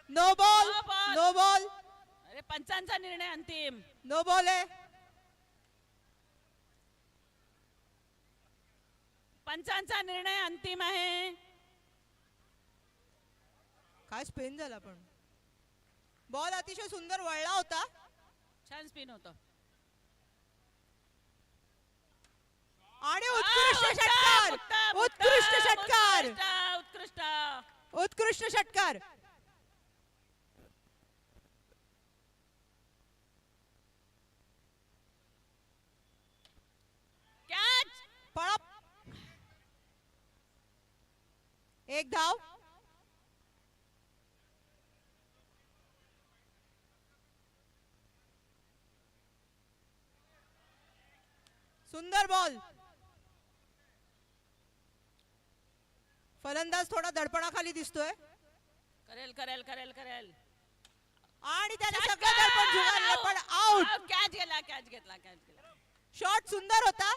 No ball no ball. No ball अरे पंचांचा निर्णय अंतिम. नो बॉल आहे. पंचांचा निर्णय अंतिम आहे. काय स्पिन झाला पण बॉल अतिशय सुंदर वळला होता. छान स्पिन होतं. आणि उत्कृष्ट षटकार उत्कृष्ट षटकार उत्कृष्ट. उत्कृष्ट षटकार. कॅच. पळप. एक धाव. सुंदर बॉल. फलंदाज थोडा दडपणाखाली दिसतोय करेल करेल करेल करेल. आणि त्याने सगळं दडपण झुगारलं पण आउट. कॅच गेला. कॅच घेतला. कॅच गेला. शॉट सुंदर होता.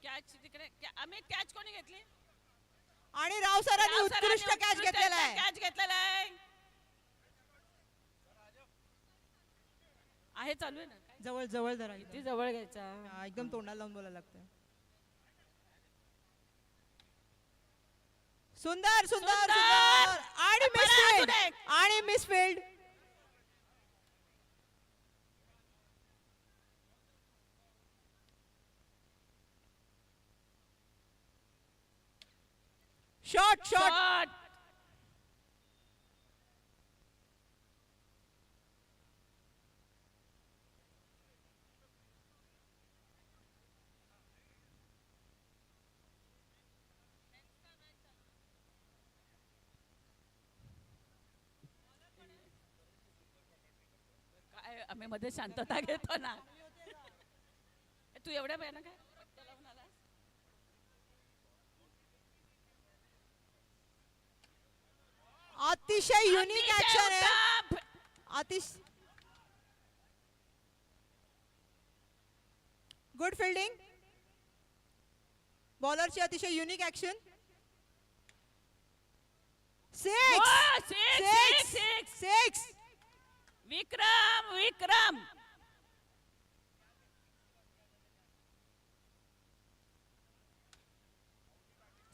कॅच तिकडे. अमित कॅच कोणी घेतली. आणि राव सरांनी उत्कृष्ट कॅच घेतलेला आहे. कॅच घेतलेला आहे. आहे चालू आहे ना. जवळ जवळ जरा किती जवळ घ्यायचा. एकदम तोंडाला लावून बोलायला लागतं. सुंदर सुंदर सुंदर. आणि मिसफील्ड. आणि मिसफील्ड. Shot shot. काय आम्ही मध्ये शांतता घेतो ना. तू एवढ्या वेळानं काय अतिशय युनिक ऍक्शन आहे. अतिशय गुड फिल्डिंग. बॉलरची अतिशय unique action. Six six six. Vikram Vikram.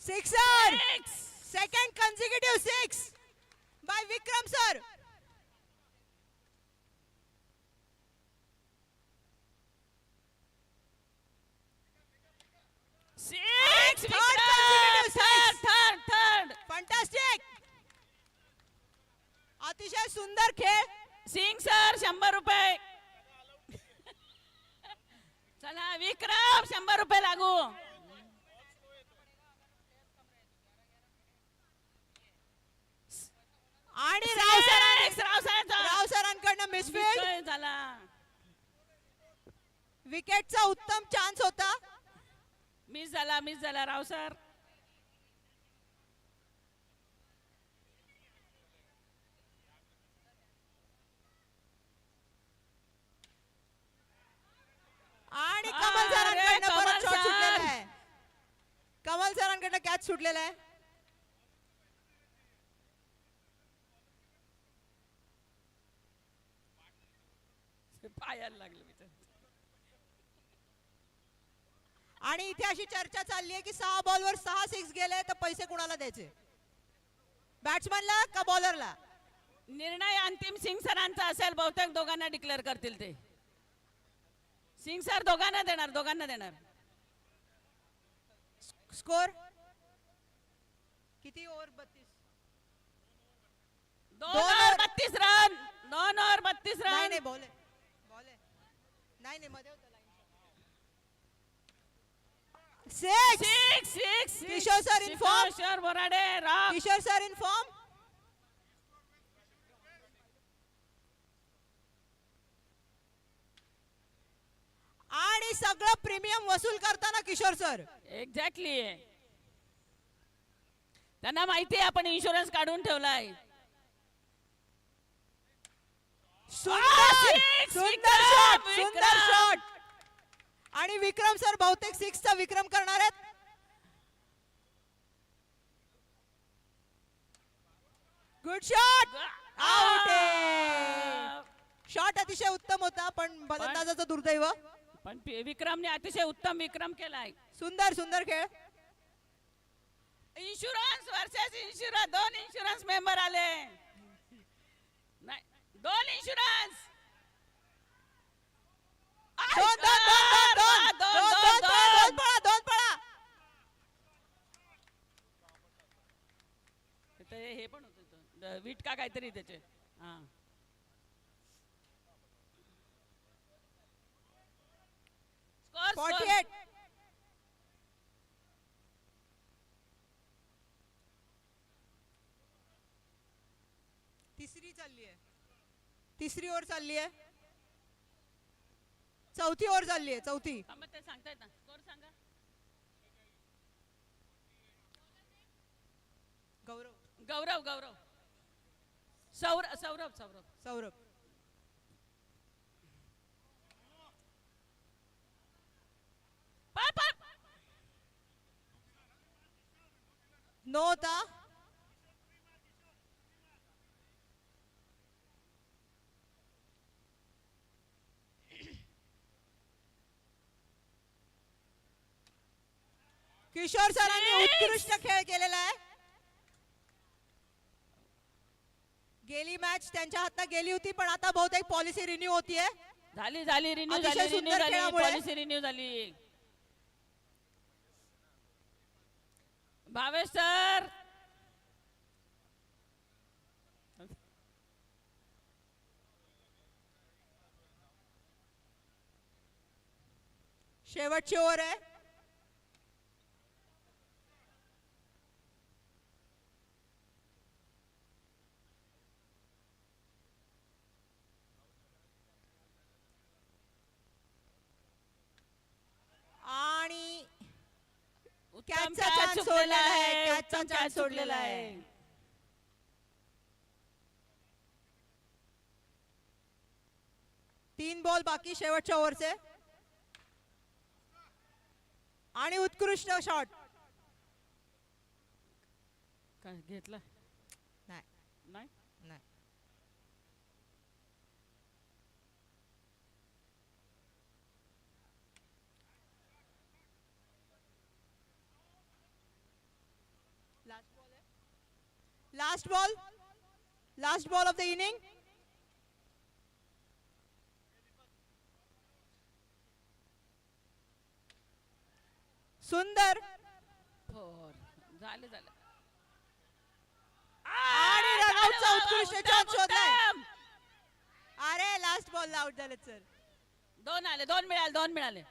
Sixer. Second consecutive six by Vikram sir. Six. Third consecutive six. Third. Fantastic. अतिशय सुंदर खेळ. सिंग सर 100 रुपये. चला विक्रम 100 रुपये लागू. आणि राव सरांकडनं मिसफील्ड झाला. विकेटचा उत्तम चान्स होता. मिस झाला राव सर. आणि कमल सरांकडनं परत शॉट सुटलेला आहे. कमल सरांकडनं कॅच सुटलेला आहे. पायाला लागलं. आणि इथे अशी चर्चा चालली आहे की 6 बॉलवर 6 सिक्स गेले तर पैसे कुणाला द्यायचे. बॅट्समनला का बॉलरला. निर्णय अंतिम सिंग सरांचा असेल. बहुतेक दोघांना डिक्लेअर करतील ते. सिंग सर दोघांना देणार. स्कोर किती over. 2 over 32 run. 2 over 32 run. नाही बॉल नाही मध्ये होता. Six. Kishore sir in form. Kishore Borade. Rao Kishore sir in form. आणि सगळं प्रीमियम वसूल करताना किशोर सर. एक्झॅक्टली. त्यांना माहिती आहे आपण इन्शुरन्स काढून ठेवलाय. सुंदर शॉट. आणि विक्रम सर बहुतेक 6 चा विक्रम करणार आहेत. Good shot. आउट. आ, शॉट अतिशय उत्तम होता पण फलंदाजाचं दुर्दैव. पण विक्रमने अतिशय उत्तम विक्रम केलाय. सुंदर सुंदर खेळ. इन्शुरन्स वर्सेस इन्शुरन्स, दोन इन्शुरन्स मेंबर आले. नाही, दोन इन्शुरन्स. दोन दोन दोन दोन दोन दोन दोन पळा दोन पळा. हे पण होत वीट का काहीतरी त्याचे. हा, 48. तिसरी चालली आहे. तिसरी ओव्हर चालली आहे. चौथी ओव्हर चालली आहे. चौथी. ते सांगतायत ना, स्कोर सांगा. गौरव. गौरव गौरव सौरभ सौरभ सौरभ सौरभ. नो होता. किशोर सरांनी उत्कृष्ट खेळ केलेला आहे. गेली मॅच त्यांच्या हातात गेली होती पण आता बहुतेक पॉलिसी रिन्यू होतीये. झाली झाली रिन्यू अतिशय झाली, रिन्यू सुंदर झाली, खेळामुळे. पॉलिसी रिन्यू झाली. भावेश सर. शेवटची ओव्हर आहे. आणि कॅचचा चान्स सोडलेला आहे. कॅचचा चान्स सोडलेला आहे. 3 बॉल बाकी शेवटच्या ओव्हरचे. आणि उत्कृष्ट शॉट. काय घेतला नाही नाही. नाही. Last ball. Last ball of the inning. सुंदर. झालं झालं. आणि रनआउटचा उत्कृष्ट चान्स शोधलाय. अरे लास्ट बॉल आउट झाले सर. दोन आले, दोन मिळाले, दोन मिळाले.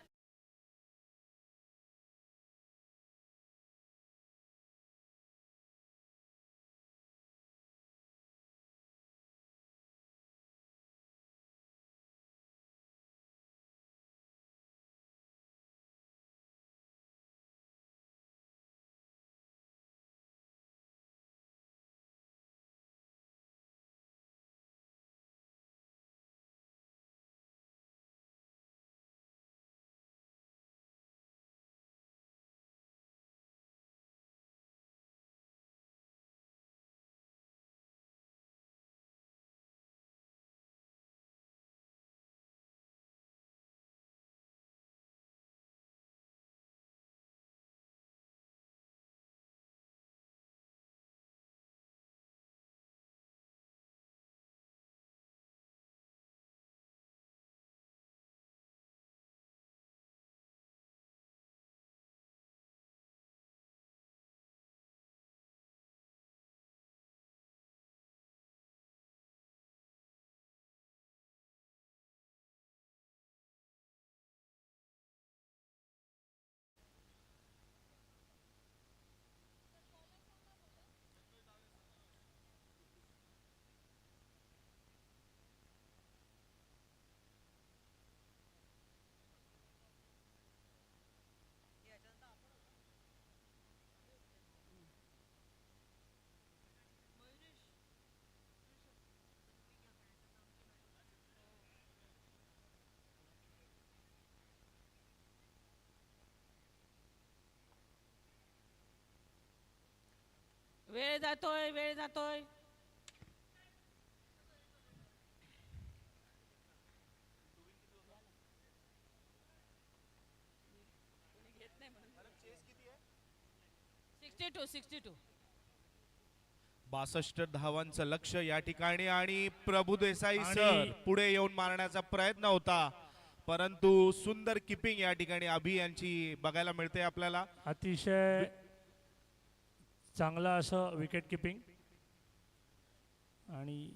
वेळ जातोय, वेळ जातोय. 62. 62 धावांचं लक्ष या ठिकाणी आणि प्रभू देसाई आणि- सर पुढे येऊन मारण्याचा प्रयत्न होता, परंतु सुंदर किपिंग या ठिकाणी अभि यांची बघायला मिळते आपल्याला. अतिशय चांगलं असं विकेट किपिंग. आणि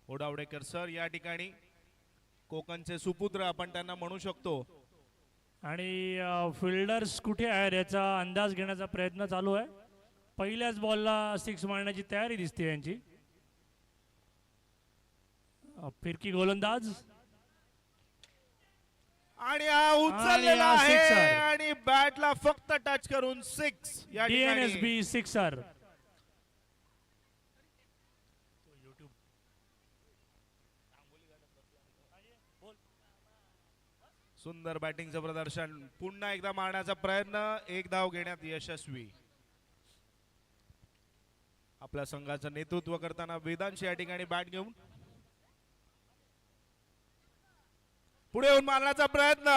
ओडावडेकर सर या ठिकाणी कोकणचे सुपुत्र आपण त्यांना म्हणू शकतो. आणि फिल्डर्स कुठे आहेत याचा अंदाज घेण्याचा प्रयत्न चालू आहे. पहिल्याच बॉलला 6 मारण्याची तयारी दिसते यांची. फिरकी गोलंदाज आणि हा उचललेला हा आहे sixer. आणि बॅटला फक्त टच करून 6 या ठिकाणी. DNSB sixer. सुंदर बॅटिंगचं प्रदर्शन, पुन्हा एकदा मारण्याचा प्रयत्न, एक धाव घेण्यात यशस्वी. आपल्या संघाचं नेतृत्व करताना वेदांश या ठिकाणी बॅट घेऊन पुढे येऊन मारण्याचा प्रयत्न.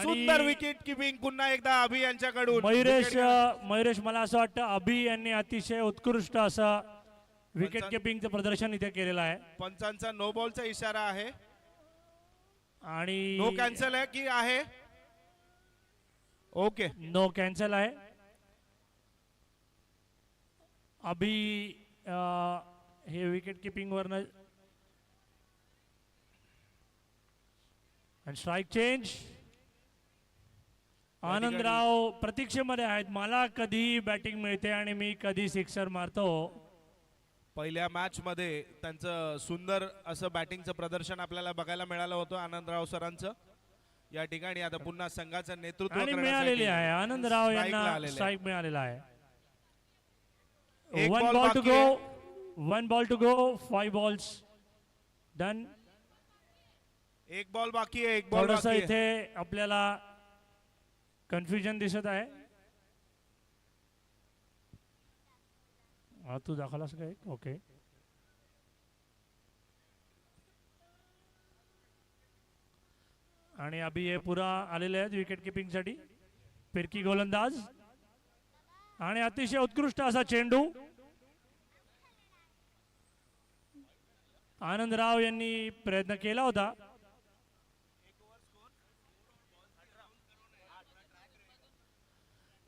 सुंदर विकेट किपिंग पुन्हा एकदा अभि यांच्याकडून. मयुरेश मला असं वाटतं अभि यांनी अतिशय उत्कृष्ट असं विकेट पंचां- किपिंगचं प्रदर्शन इथे केलेलं आहे. पंचांचा नो बॉलचा इशारा आहे. आणि नो कॅन्सल आहे की आहे? ओके. नो कॅन्सल आहे. अभि हे विकेट किपिंग वरनं आणि स्ट्राईक चेंज. आनंदराव प्रतीक्षेमध्ये आहेत. मला कधी बॅटिंग मिळते आणि मी कधी सिक्सर मारतो. पहिल्या मॅच मध्ये त्यांचं सुंदर असं बॅटिंगचं प्रदर्शन आपल्याला बघायला मिळालं होतं आनंदराव सरांचं. या ठिकाणी आता पुन्हा संघाचं नेतृत्व आणि करण्यासाठी मिळालेली आहे आनंदराव strike ला यांना आलेले आहे. स्ट्राईक मिळालेला आहे. एक वन ball बॉल टू बाकी गो. आहे. 1 ball to go. 5 balls done. एक बॉल बाकी आहे. एक बॉल थोडस बाकी आहे. इथे आपल्याला कन्फ्युजन दिसत आहे. हा तू दाखवलास काय? ओके. आणि अभि हे पुरा आलेले आहेत विकेट किपिंग साठी. फिरकी गोलंदाज आणि अतिशय उत्कृष्ट असा चेंडू. आनंदराव यांनी प्रयत्न केला होता.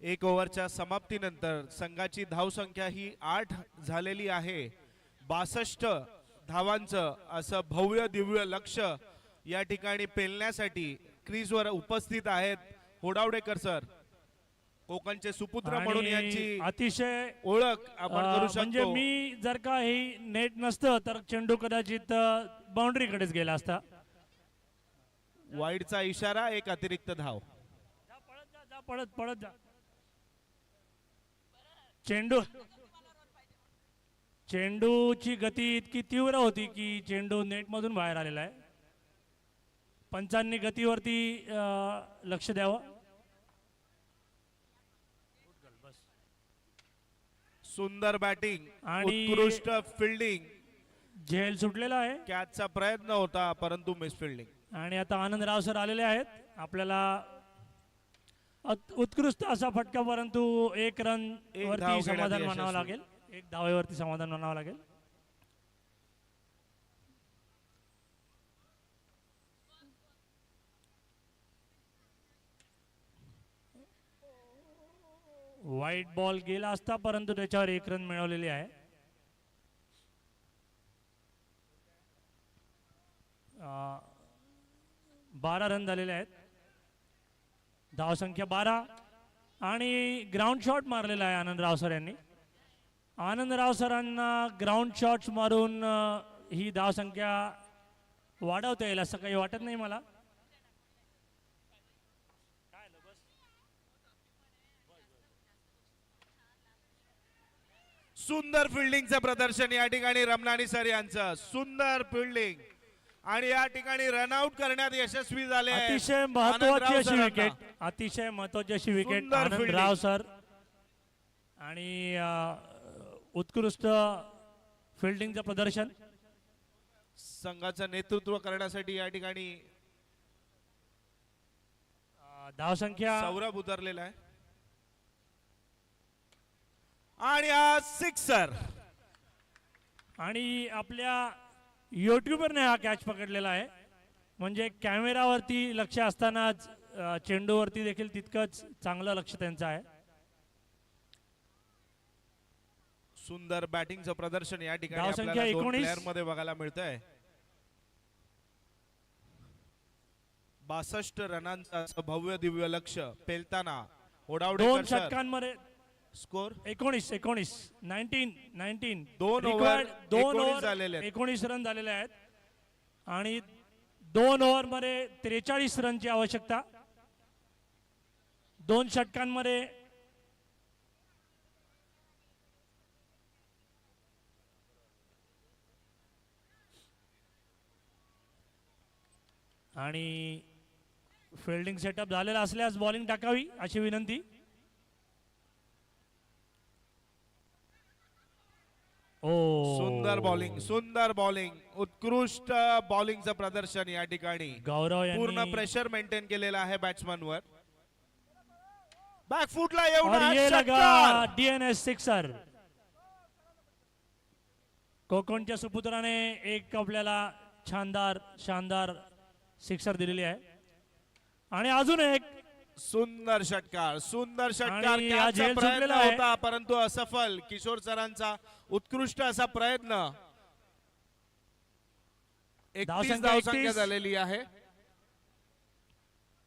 एक ओव्हरच्या समाप्तीनंतर संघाची धावसंख्या ही 8 झालेली आहे. 62 धावांचं असं भव्य दिव्य लक्ष या ठिकाणी पेलण्यासाठी क्रीजवर उपस्थित आहेत होडावडेकर सर. कोकणचे सुपुत्र म्हणून आणि यांची अतिशय ओळख आपण करू म्हणजे शकतो. मी जर का ही नेट नसतं तर चेंडू कदाचित बाउंड्री कडेच गेला असता. वाईडचा इशारा, एक अतिरिक्त धाव. पळत पळत जा. चेंडूची गती इतकी तीव्र होती की चेंडू नेट मधून बाहेर आलेला आहे. पंचांनी गतीवरती लक्ष द्यावं. सुंदर बॅटिंग, आणि- उत्कृष्ट फिल्डिंग. झेल सुटलेला आहे. कॅचचा प्रयत्न होता परंतु मिस फिल्डिंग. आणि आता आनंदराव सर आलेले आहेत. आपल्याला उत्कृष्ट असा फटका, परंतु 1 रन एक वरती धाव समाधान घेण्यात मानावं यशस्वी. लागेल. 1 धावेवरती समाधान मानावं लागेल. व्हाईट बॉल गेला असता परंतु त्याच्यावर 1 रन मिळवलेली आहे. 12 रन झालेले आहेत. धावसंख्या 12 आणि ग्राउंड शॉट मारलेला आहे आनंदराव सर यांनी. आनंदराव सरांना ग्राउंड शॉट्स मारून ही धावसंख्या वाढवता येईल असं काही वाटत नाही मला. सुंदर फिल्डिंगचं प्रदर्शन या ठिकाणी रमणानी सर यांचं. सुंदर फिल्डिंग आणि या ठिकाणी रनआउट करण्यात यशस्वी झाले आहेत. अतिशय महत्वाची आनंदराव अशी सरांना. विकेट. अतिशय महत्वाची अशी विकेट सुंदर आनंदराव fielding. सर. आणि उत्कृष्ट फिल्डिंगचं प्रदर्शन. संघाचं नेतृत्व करण्यासाठी या ठिकाणी धावसंख्या सौरभ उतरलेला आहे आणि हा सिक्सर. आणि आपल्या युट्यूबरने हा कॅच पकडलेला आहे. म्हणजे कॅमेरावरती लक्ष असतानाच चेंडूवरती देखील तितकंच चांगलं लक्ष त्यांचं आहे. सुंदर बॅटिंगचं प्रदर्शन या ठिकाणी धावसंख्या आपल्याला 2 19. प्लेयर मध्ये बघायला मिळतंय. 62 रनांचं असं भव्य दिव्य लक्ष पेलताना 2 ओडावडेकर सर. षटकांमध्ये स्कोर 19 19 दोन Required over 2 19 over झालेले आहेत. 19 रन झालेले आहेत आणि 2 ओव्हरमध्ये 43 रनची आवश्यकता. 2 षटकांमध्ये आणि फिल्डिंग सेटअप झालेला असल्यास बॉलिंग टाकावी अशी विनंती. सुंदर बॉलिंग उत्कृष्ट बॉलिंगचं प्रदर्शन या ठिकाणी. गौरव पूर्ण यांनी प्रेशर मेंटेन केलेला आहे बॅट्समन वर. बॅकफुटला येऊन और हा ये लगा षटकार. DNS sixer. कोकणच्या सुपुत्राने एक आपल्याला शानदार सिक्सर दिलेली आहे. आणि अजून एक सुंदर षटकार आणि हा catch चा झेल प्रयत्न सुटलेला आहे. होता परंतु असफल. किशोर सरांचा उत्कृष्ट असा प्रयत्न. 31 धावसंख्या धावसंख्या 31. झालेली आहे.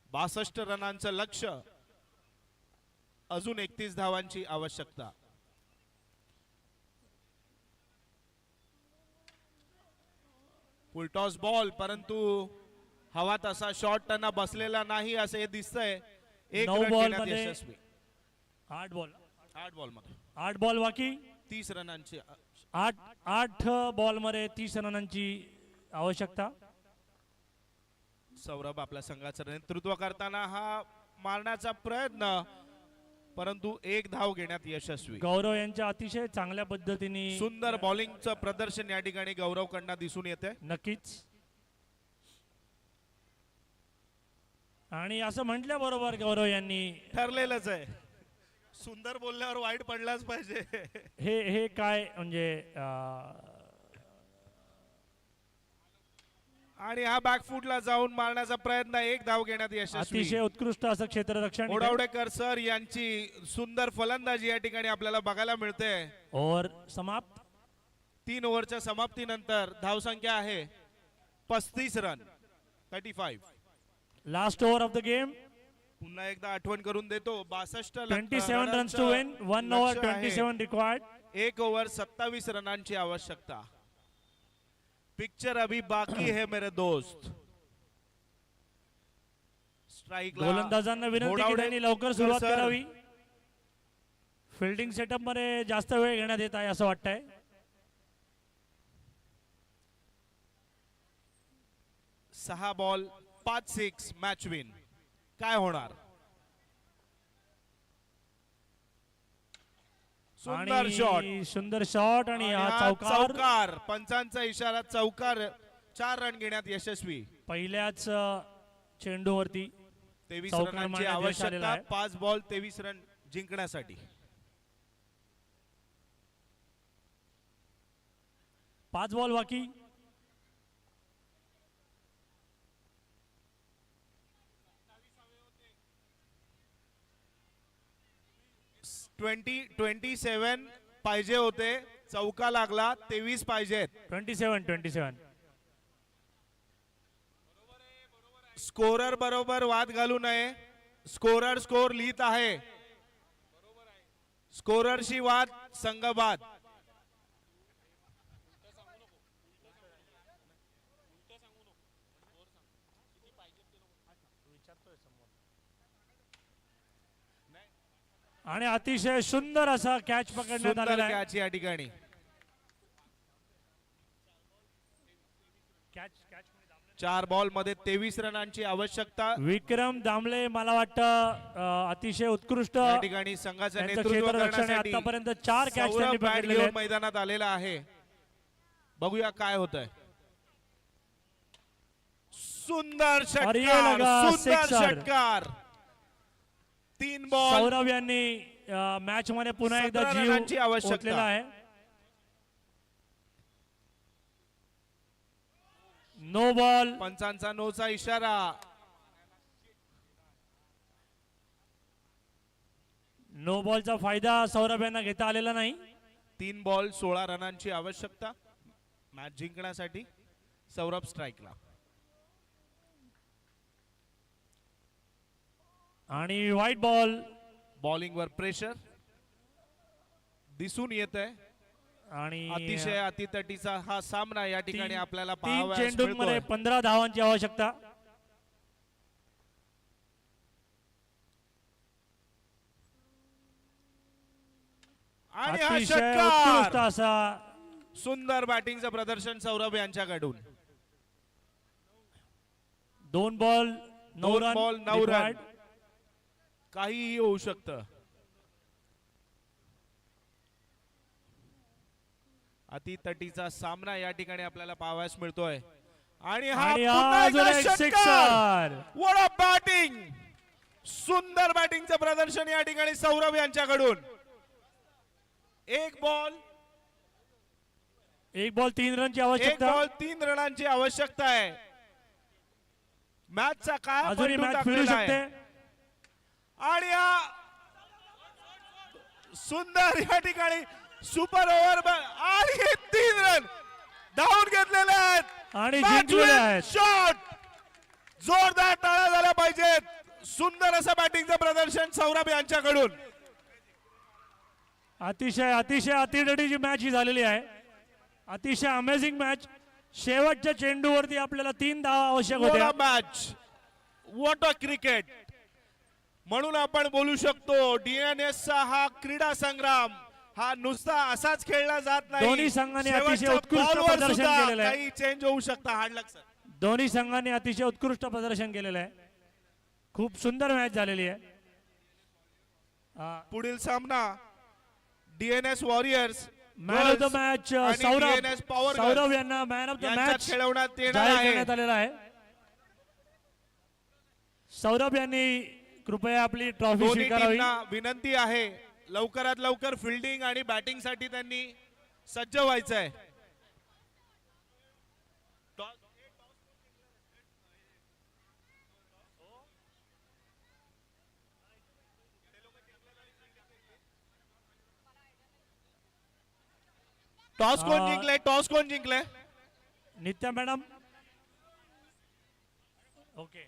62 रनांचं लक्ष. अजून 31 धावांची आवश्यकता. फुलटॉस बॉल परंतु हवा तसा शॉट त्यांना बसलेला नाही असं हे दिसतंय. एक 9 रन बॉल घेण्यात मध्ये यशस्वी. 8 बॉल 8 बॉल मध्ये 8 बॉल बाकी. 30 रनांची 8 बॉल मध्ये 30 रनांची आवश्यकता. सौरभ आपल्या संघाचं नेतृत्व करताना हा मारण्याचा प्रयत्न परंतु एक धाव घेण्यात यशस्वी. गौरव यांच्या अतिशय चांगल्या पद्धतीने सुंदर बॉलिंगचं प्रदर्शन या ठिकाणी गौरव कडनं दिसून येते. नक्कीच. आणि असं म्हटल्याबरोबर गौरव यांनी ठरलेलंच आहे. सुंदर बोलल्यावर वाईट पडलाच पाहिजे. हे काय म्हणजे आणि हा बॅकफुटला जाऊन मारण्याचा प्रयत्न एक धाव घेण्यात यशस्वी. अतिशय उत्कृष्ट असं क्षेत्ररक्षण. ओडावडेकर सर यांची सुंदर फलंदाजी या ठिकाणी आपल्याला बघायला मिळते. ओव्हर समाप्त. 3 ओव्हरच्या समाप्तीनंतर धावसंख्या आहे 35 run 35. Last over of the game. पुन्हा एकदा आठवण करून देतो 62 27 runs to win. 1 over 27 required. 1 over 27 रनांची आवश्यकता. पिक्चर अभी बाकी है मेरे दोस्त. स्ट्राईकला गोलंदाजांना विनंती की त्यांनी लवकर सुरुवात सर. करावी. फिल्डिंग सेटअप मध्ये जास्त वेळ घेण्यात येत आहे असं वाटतंय. सहा बॉल 5-6 मॅच विन. काय होणार. सुंदर शॉट आणि हा हा चौकार. चौकार. पंचांचा इशारा चौकार. 4 रन घेण्यात यशस्वी. पहिल्याच चेंडूवरती 23 चौकार रनांची मारण्यात यश आलेलं आवश्यकता. आहे. 5 बॉल 23 रन जिंकण्यासाठी. 5 बॉल बाकी. 27 पाहिजे होते. चौका लागला. 23 पाहिजेत. 27. स्कोरर बरोबर वाद घालू नये. स्कोरर स्कोर लिहित आहे. स्कोररशी वाद संघबाद. आणि अतिशय सुंदर असा कॅच पकडण्यात सुंदर आलेला आहे. कॅच या ठिकाणी. कॅच 4 बॉल मध्ये 23 रनांची आवश्यकता. विक्रम दामले मला वाटतं अतिशय उत्कृष्ट या ठिकाणी संघाचं त्यांचं नेतृत्व क्षेत्ररक्षण आहे. करण्यासाठी आतापर्यंत 4 कॅच सौरभ त्यांनी बॅट पकडलेले घेऊन आहेत. मैदानात आलेला आहे. बघूया काय होतंय. सुंदर और ये षटकार. लगा सुंदर सिक्सर. षटकार. 3 बॉल सौरभ यांनी मॅच मध्ये पुन्हा एकदा 17 रनांची जीव आवश्यकता. ओतलेला आहे. No ball. पंचांचा नोचा इशारा. नो बॉलचा फायदा सौरभ यांना घेता आलेला नाही. 3 बॉल 16 रनांची आवश्यकता मॅच जिंकण्यासाठी. सौरभ स्ट्राईकला. आणि व्हाईट बॉल. बॉलिंग वर प्रेशर दिसून येत आहे. आणि अतिशय अतितटीचा हा सामना या ठिकाणी आपल्याला 3 पाहावयास चेंडूंमध्ये मिळतोय. 15 धावांची आवश्यकता. आणि हा अतिशय उत्कृष्ट षटकार. असा सुंदर बॅटिंगचं प्रदर्शन सौरभ यांच्याकडून. 2 ball 9 2 run. Ball 9 run. required. काहीही होऊ शकतं. अतितटीचा सामना या ठिकाणी आपल्याला पाहावयास मिळतोय. आणि हा आणि पुन्हा अजून एकदा एक षटकार. सिक्सर. What a batting! सुंदर बॅटिंगचं प्रदर्शन या ठिकाणी सौरभ यांच्याकडून. 1 बॉल 3 रनची 1 आवश्यकता. बॉल 3 रनांची आवश्यकता आहे. मॅचचा काय अजूनही पलटून मॅच फिरू टाकलेला आहे. शकते. आणि हा सुंदर या ठिकाणी सुपर ओव्हर आणि 3 रन धावून घेतलेले आहेत आणि जिंकलेले आहेत. शॉट. जोरदार टाळ्या झाल्या पाहिजेत. सुंदर असं बॅटिंगचं प्रदर्शन सौरभ यांच्याकडून. अतिशय अतिशय अतितटीची मॅच ही झालेली आहे. अतिशय अमेझिंग मॅच. शेवटच्या चेंडूवरती आपल्याला 3 धावा आवश्यक होत्या. मॅच वॉट अ क्रिकेट म्हणून आपण बोलू शकतो. DNS चा हा क्रीडा संग्राम हा नुसता असाच खेळला जात नाही. दोन्ही संघांनी अतिशय शेवटच्या उत्कृष्ट बॉलवर प्रदर्शन सुद्धा केलेलं आहे. काही चेंज होऊ शकता. हार्ड लक सर. दोन्ही संघांनी अतिशय उत्कृष्ट प्रदर्शन केलेलं आहे. खूप सुंदर मॅच झालेली आहे. पुढील सामना DNS warriors man of the match DNS power Saurabh यांना मॅन ऑफ द मॅच खेळवण्यात येणार जाहीर आहे. करण्यात आलेला आहे. सौरभ यांनी कृपया आपली ट्रॉफी दोन्ही स्वीकारावी. टीमना विनंती आहे लवकरात लवकर फिल्डिंग आणि बॅटिंग साठी त्यांनी सज्ज व्हायचं आहे. टॉस कोण जिंकलंय? टॉस कोण जिंकलंय? नित्या मॅडम. ओके